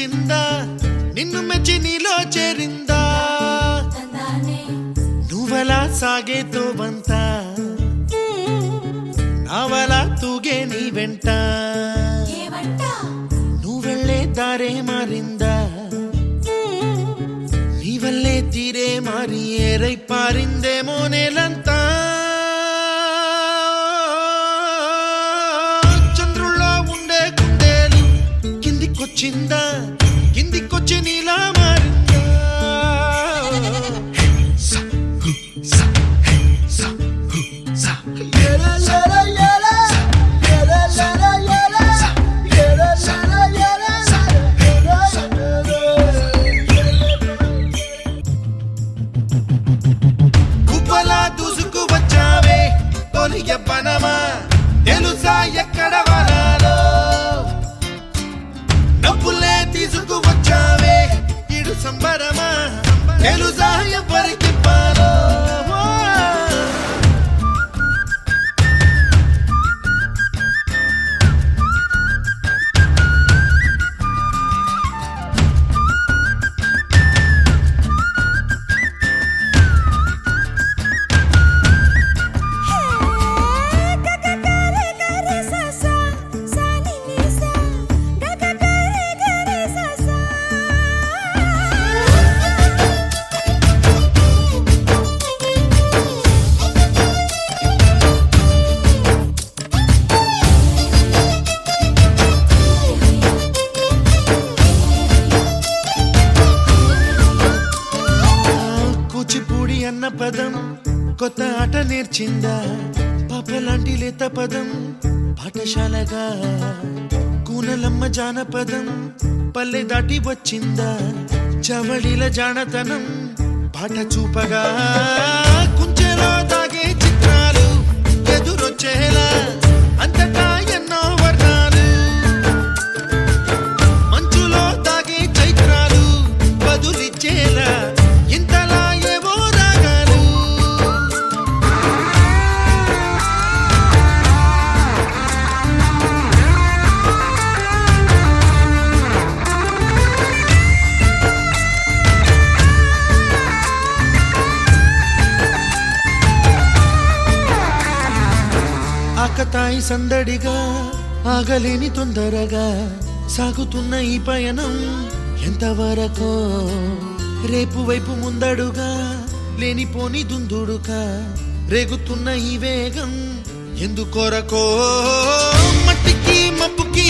వచ్చిందా నిన్ను మెచ్చి నీలో చేరిందా నువ్వలా సాగేతో బంత నావలా తూగే నీ వెంట నువ్వెళ్ళే దారే మారిందా నీ వల్లే తీరే మారి ఏరై పారిందేమో నేలంతా చంద్రుల్లో ఉండే కుందేలు కిందికొచ్చిందా కిందికొచ్చి నీలా మారిందా పనమా తెలుసా ఎక్కడ వరాలో డబ్బులే తీసుకువచ్చావే ఇడు సంబరమా తెలుసా ఎవరికి పాలో కూచిపూడి అన్న పదం కొత్త ఆట నేర్చిందా పాపలాంటి లేత పదం పాఠశాలగా కూనలమ్మ జానపదం పల్లె దాటి వచ్చిందా చవళిల జానతనం పాట చూపగా కుంచెలో దాగే చిత్రాలు ఎదురొచ్చేలా అంతటా ఎన్నో వర్ణాలు మంచులో దాగే చైత్రాలు బదులిచ్చేలా ఇంతలా ఏవో రాగాలు ఆకతాయి సందడిగా ఆగలేని తొందరగా సాగుతున్న ఈ పయనం ఎంతవరకో రేపు వైపు ముందడుగా లేనిపోని దుందుడుగా రేగుతున్న ఈ వేగం ఎందుకొరకో మట్టికి మబ్బుకి